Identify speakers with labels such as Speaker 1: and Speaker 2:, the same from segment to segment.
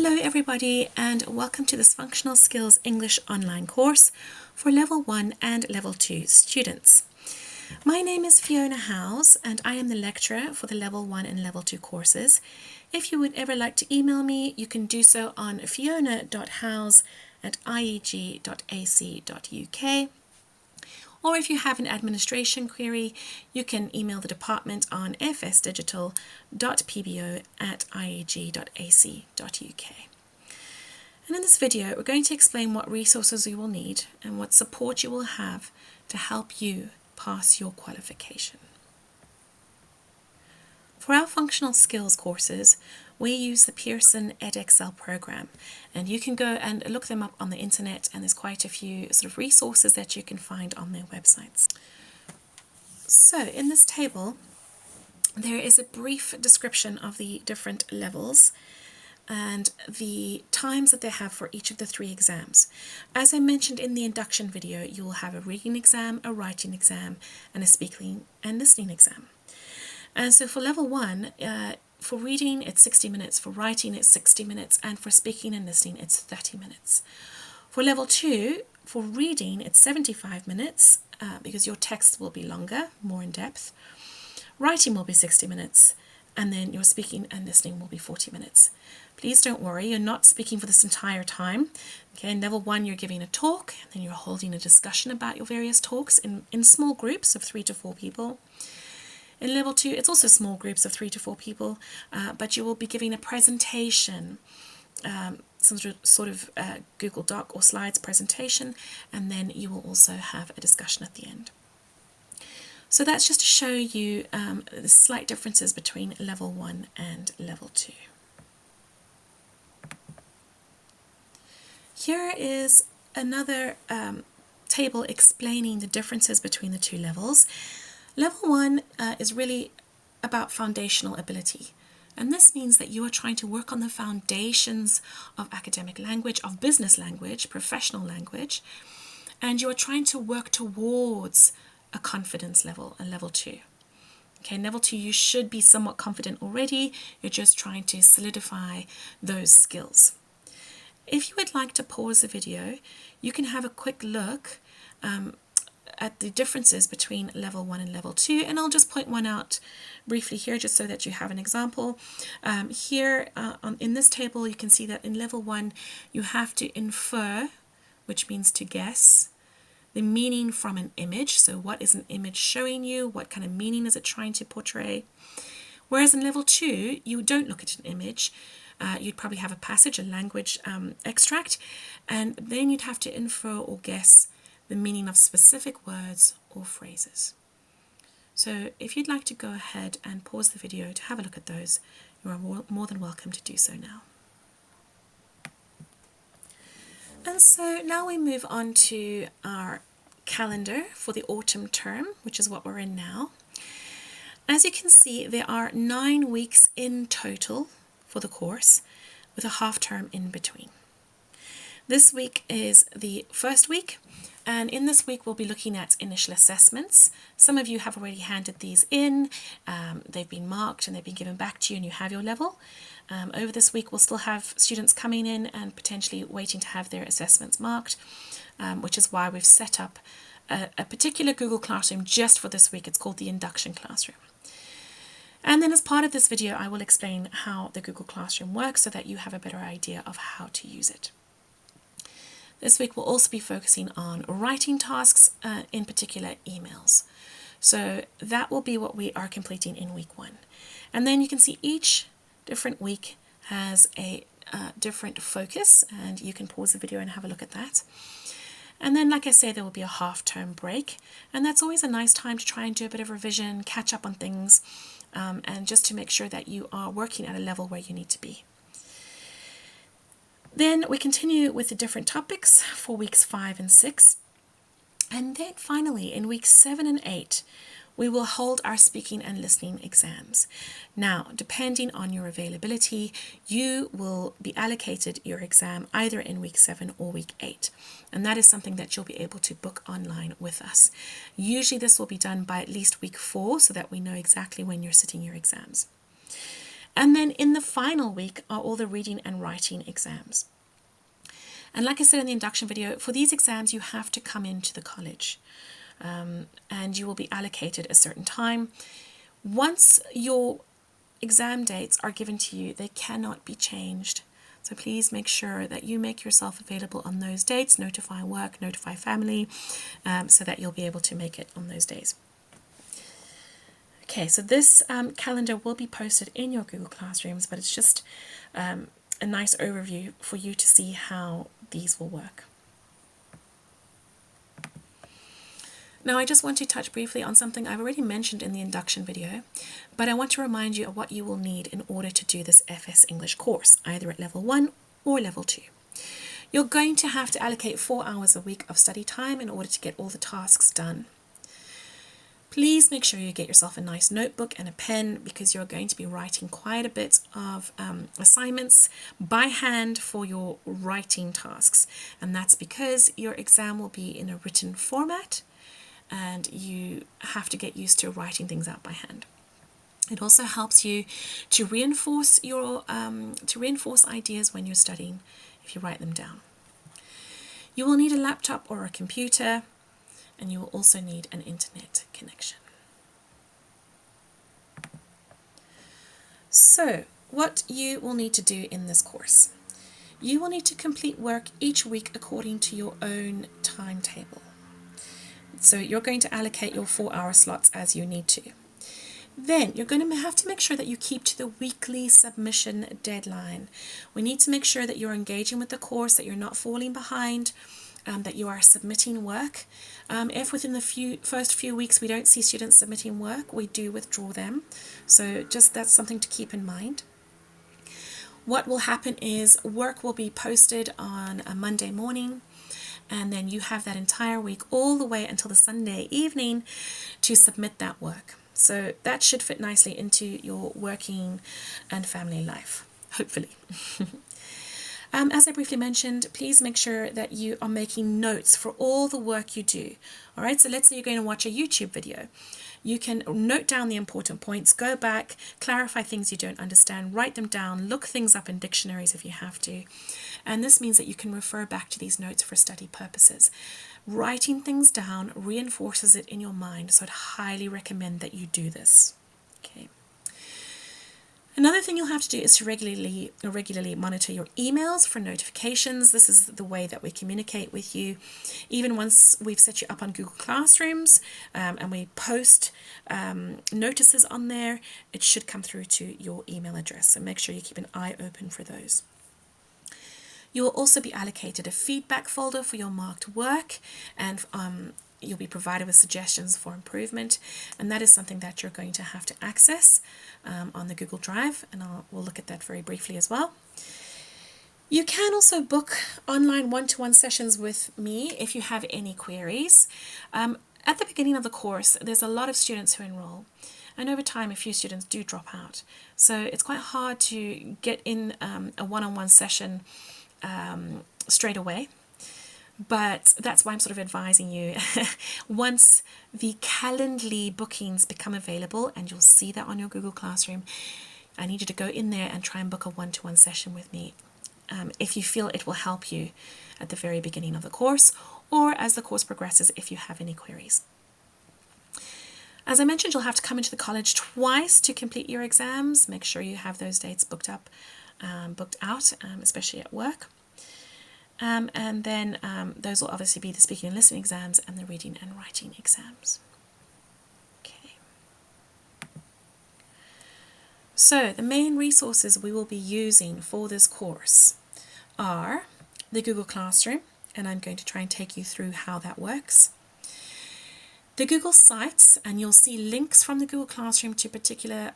Speaker 1: Hello everybody and welcome to this Functional Skills English online course for Level 1 and Level 2 students. My name is Fiona Howes and I am the lecturer for the Level 1 and Level 2 courses. If you would ever like to email me, you can do so on fiona.howes@ieg.ac.uk. Or if you have an administration query, you can email the department on fsdigital.pbo@ieg.ac.uk. And in this video, we're going to explain what resources you will need and what support you will have to help you pass your qualification. For our functional skills courses, we use the Pearson edXL program, and you can go and look them up on the internet, and there's quite a few sort of resources that you can find on their websites. So in this table, there is a brief description of the different levels and the times that they have for each of the 3 exams. As I mentioned in the induction video, you will have a reading exam, a writing exam, and a speaking and listening exam. And so for level 1, for reading it's 60 minutes, for writing it's 60 minutes, and for speaking and listening it's 30 minutes. For level 2, for reading it's 75 minutes because your text will be longer, more in depth. Writing will be 60 minutes, and then your speaking and listening will be 40 minutes. Please don't worry, you're not speaking for this entire time. Okay, in level 1 you're giving a talk, and then you're holding a discussion about your various talks in small groups of 3 to 4 people. In level 2, it's also small groups of 3 to 4 people, but you will be giving a presentation, some sort of Google Doc or slides presentation, and then you will also have a discussion at the end. So that's just to show you the slight differences between level 1 and level 2. Here is another table explaining the differences between the 2 levels. Level 1 is really about foundational ability, and this means that you are trying to work on the foundations of academic language, of business language, professional language, and you are trying to work towards a confidence level, a level 2. Okay, in level 2 you should be somewhat confident already, you're just trying to solidify those skills. If you would like to pause the video, you can have a quick look at the differences between level 1 and level 2, and I'll just point one out briefly here just so that you have an example. In this table you can see that in level 1 you have to infer, which means to guess, the meaning from an image. So what is an image showing you? What kind of meaning is it trying to portray? Whereas in level 2 you don't look at an image. You'd probably have a passage, a language extract, and then you'd have to infer or guess the meaning of specific words or phrases. So if you'd like to go ahead and pause the video to have a look at those, you are more than welcome to do so now. And so now we move on to our calendar for the autumn term, which is what we're in now. As you can see, there are 9 weeks in total for the course, with a half term in between. This week is the first week, and in this week we'll be looking at initial assessments. Some of you have already handed these in, they've been marked and they've been given back to you and you have your level. Over this week we'll still have students coming in and potentially waiting to have their assessments marked, which is why we've set up a particular Google Classroom just for this week. It's called the Induction Classroom. And then as part of this video I will explain how the Google Classroom works so that you have a better idea of how to use it. This week we'll also be focusing on writing tasks, in particular emails. So that will be what we are completing in week 1. And then you can see each different week has a different focus, and you can pause the video and have a look at that. And then, like I say, there will be a half-term break, and that's always a nice time to try and do a bit of revision, catch up on things, and just to make sure that you are working at a level where you need to be. Then we continue with the different topics for weeks 5 and 6. And then finally, in weeks 7 and 8, we will hold our speaking and listening exams. Now, depending on your availability, you will be allocated your exam either in week 7 or week 8. And that is something that you'll be able to book online with us. Usually this will be done by at least week 4 so that we know exactly when you're sitting your exams. And then in the final week are all the reading and writing exams. And like I said in the induction video, for these exams you have to come into the college, and you will be allocated a certain time. Once your exam dates are given to you, they cannot be changed. So please make sure that you make yourself available on those dates, notify work, notify family, so that you'll be able to make it on those days. Okay, so this calendar will be posted in your Google Classrooms, but it's just a nice overview for you to see how these will work. Now, I just want to touch briefly on something I've already mentioned in the induction video, but I want to remind you of what you will need in order to do this FS English course, either at level 1 or level 2. You're going to have to allocate 4 hours a week of study time in order to get all the tasks done. Please make sure you get yourself a nice notebook and a pen, because you're going to be writing quite a bit of assignments by hand for your writing tasks. And that's because your exam will be in a written format and you have to get used to writing things out by hand. It also helps you to reinforce ideas when you're studying if you write them down. You will need a laptop or a computer, and you will also need an internet connection. So, what you will need to do in this course. You will need to complete work each week according to your own timetable. So you're going to allocate your 4-hour slots as you need to. Then you're going to have to make sure that you keep to the weekly submission deadline. We need to make sure that you're engaging with the course, that you're not falling behind, that you are submitting work. If within the first few weeks we don't see students submitting work, we do withdraw them. So just that's something to keep in mind. What will happen is work will be posted on a Monday morning, and then you have that entire week all the way until the Sunday evening to submit that work. So that should fit nicely into your working and family life, hopefully. As I briefly mentioned, please make sure that you are making notes for all the work you do. All right, so let's say you're going to watch a YouTube video. You can note down the important points, go back, clarify things you don't understand, write them down, look things up in dictionaries if you have to. And this means that you can refer back to these notes for study purposes. Writing things down reinforces it in your mind, so I'd highly recommend that you do this. Okay. Another thing you'll have to do is to regularly monitor your emails for notifications. This is the way that we communicate with you. Even once we've set you up on Google Classrooms and we post notices on there, it should come through to your email address. So make sure you keep an eye open for those. You will also be allocated a feedback folder for your marked work, and you'll be provided with suggestions for improvement, and that is something that you're going to have to access on the Google Drive, and we'll look at that very briefly as well. You can also book online one-to-one sessions with me if you have any queries. At the beginning of the course, there's a lot of students who enroll, and over time a few students do drop out. So it's quite hard to get in a one-on-one session straight away. But that's why I'm sort of advising you. Once the Calendly bookings become available, and you'll see that on your Google Classroom, I need you to go in there and try and book a one-to-one session with me if you feel it will help you at the very beginning of the course, or as the course progresses if you have any queries. As I mentioned, you'll have to come into the college twice to complete your exams. Make sure you have those dates booked out, especially at work. And then those will obviously be the speaking and listening exams and the reading and writing exams. Okay. So the main resources we will be using for this course are the Google Classroom, and I'm going to try and take you through how that works. The Google Sites, and you'll see links from the Google Classroom to particular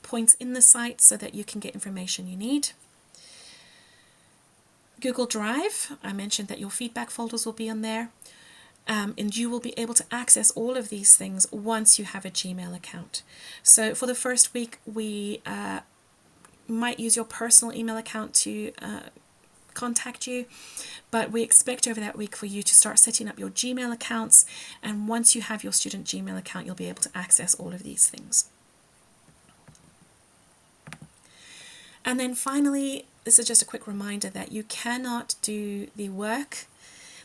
Speaker 1: points in the site so that you can get information you need. Google Drive, I mentioned that your feedback folders will be on there, and you will be able to access all of these things once you have a Gmail account. So for the first week, we might use your personal email account to contact you, but we expect over that week for you to start setting up your Gmail accounts, and once you have your student Gmail account, you'll be able to access all of these things. And then finally, this is just a quick reminder that you cannot do the work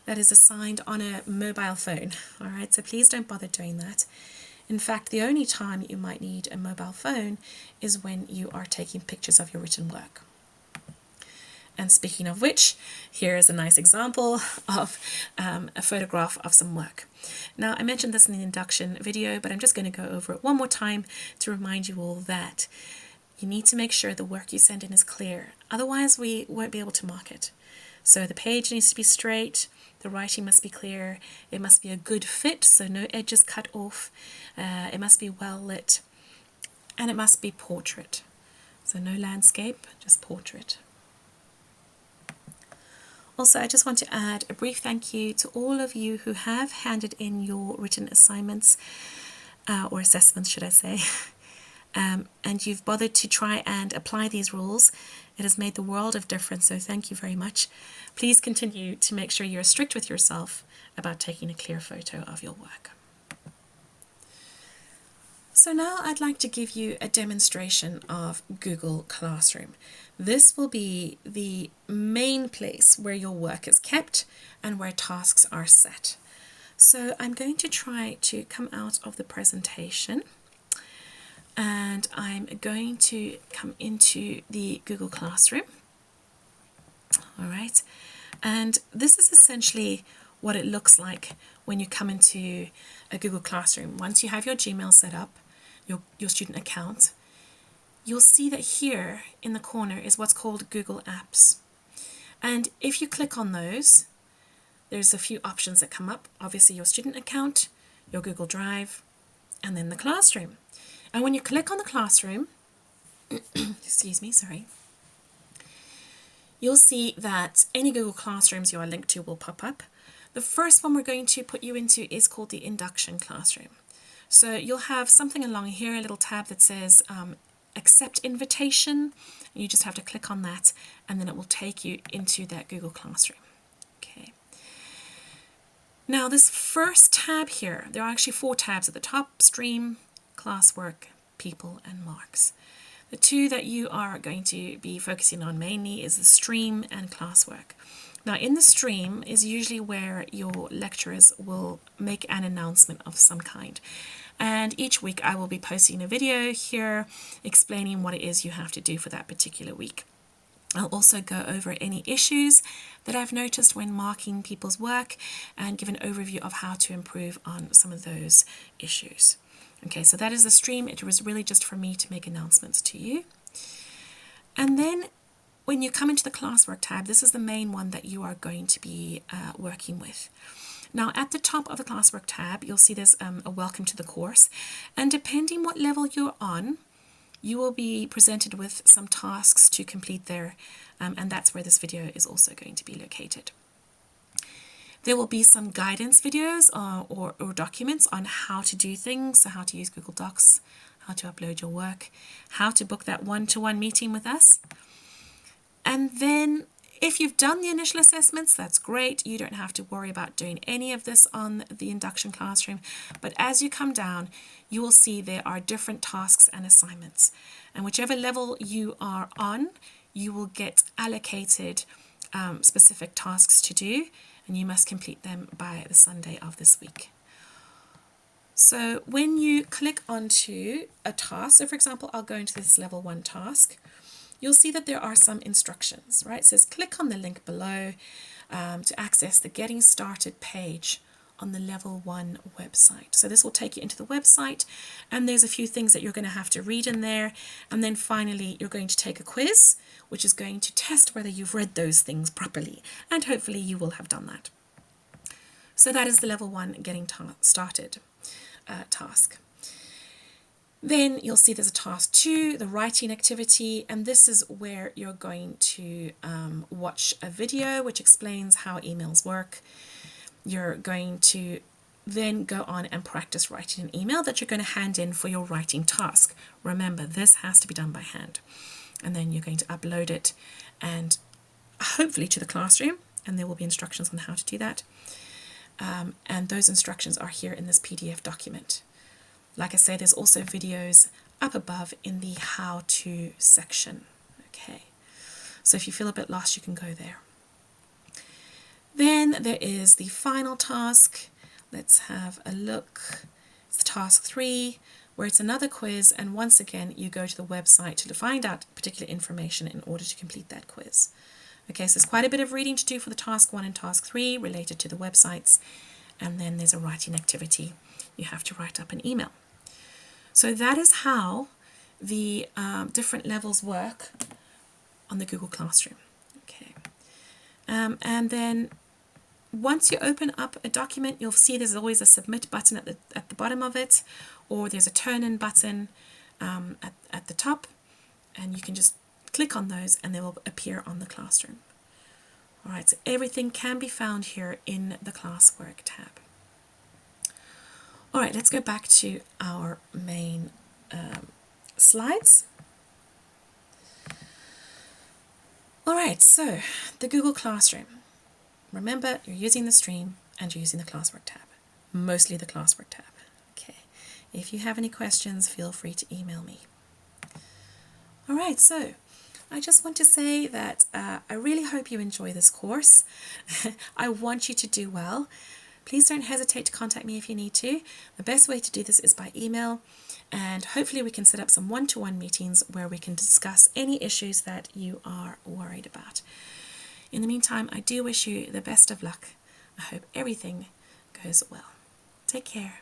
Speaker 1: that is assigned on a mobile phone. All right, so please don't bother doing that. In fact, the only time you might need a mobile phone is when you are taking pictures of your written work. And speaking of which, here is a nice example of a photograph of some work. Now, I mentioned this in the induction video, but I'm just going to go over it one more time to remind you all that you need to make sure the work you send in is clear. Otherwise, we won't be able to mark it. So the page needs to be straight, the writing must be clear, it must be a good fit, so no edges cut off, it must be well lit, and it must be portrait. So no landscape, just portrait. Also, I just want to add a brief thank you to all of you who have handed in your written assignments, or assessments, should I say, and you've bothered to try and apply these rules. It has made the world of difference, so thank you very much. Please continue to make sure you're strict with yourself about taking a clear photo of your work. So now I'd like to give you a demonstration of Google Classroom. This will be the main place where your work is kept and where tasks are set. So I'm going to try to come out of the presentation, and I'm going to come into the Google Classroom. All right, and this is essentially what it looks like when you come into a Google Classroom. Once you have your Gmail set up, your student account, you'll see that here in the corner is what's called Google Apps. And if you click on those, there's a few options that come up. Obviously your student account, your Google Drive, and then the classroom. And when you click on the classroom, excuse me, sorry, you'll see that any Google Classrooms you are linked to will pop up. The first one we're going to put you into is called the Induction Classroom. So you'll have something along here, a little tab that says accept invitation. And you just have to click on that, and then it will take you into that Google Classroom. Okay. Now this first tab here, there are actually 4 tabs at the top: Stream, Classwork, People, and Marks. The 2 that you are going to be focusing on mainly is the Stream and Classwork. Now in the Stream is usually where your lecturers will make an announcement of some kind. And each week I will be posting a video here explaining what it is you have to do for that particular week. I'll also go over any issues that I've noticed when marking people's work and give an overview of how to improve on some of those issues. Okay, so that is the Stream. It was really just for me to make announcements to you. And then when you come into the Classwork tab, this is the main one that you are going to be working with. Now at the top of the Classwork tab, you'll see there's a welcome to the course, and depending what level you're on, you will be presented with some tasks to complete there, and that's where this video is also going to be located. There will be some guidance videos or documents on how to do things, so how to use Google Docs, how to upload your work, how to book that one-to-one meeting with us. And then if you've done the initial assessments, that's great. You don't have to worry about doing any of this on the Induction Classroom. But as you come down, you will see there are different tasks and assignments. And whichever level you are on, you will get allocated specific tasks to do, and you must complete them by the Sunday of this week. So when you click onto a task, so for example, I'll go into this level 1 task, you'll see that there are some instructions, right? It says click on the link below to access the Getting Started page on the level 1 website. So this will take you into the website, and there's a few things that you're going to have to read in there. And then finally, you're going to take a quiz, which is going to test whether you've read those things properly. And hopefully you will have done that. So that is the level 1 Getting Started task. Then you'll see there's a task 2, the writing activity, and this is where you're going to watch a video which explains how emails work. You're going to then go on and practice writing an email that you're going to hand in for your writing task. Remember, this has to be done by hand. And then you're going to upload it and hopefully to the classroom, and there will be instructions on how to do that. And those instructions are here in this PDF document. Like I say, there's also videos up above in the how to section. Okay, so if you feel a bit lost, you can go there. Then there is the final task. Let's have a look. It's task 3, where it's another quiz, and once again you go to the website to find out particular information in order to complete that quiz. Okay, so there's quite a bit of reading to do for the task 1 and task 3 related to the websites, and then there's a writing activity. You have to write up an email. So that is how the different levels work on the Google Classroom. Okay, and then once you open up a document, you'll see there's always a submit button at the bottom of it, or there's a turn in button at the top, and you can just click on those and they will appear on the classroom. All right, so everything can be found here in the classwork tab. All right, let's go back to our main slides. All right, so the Google Classroom. Remember, you're using the stream and you're using the classwork tab, mostly the classwork tab. Okay, if you have any questions, feel free to email me. All right, so I just want to say that I really hope you enjoy this course. I want you to do well. Please don't hesitate to contact me if you need to. The best way to do this is by email, and hopefully we can set up some one-to-one meetings where we can discuss any issues that you are worried about. In the meantime, I do wish you the best of luck. I hope everything goes well. Take care.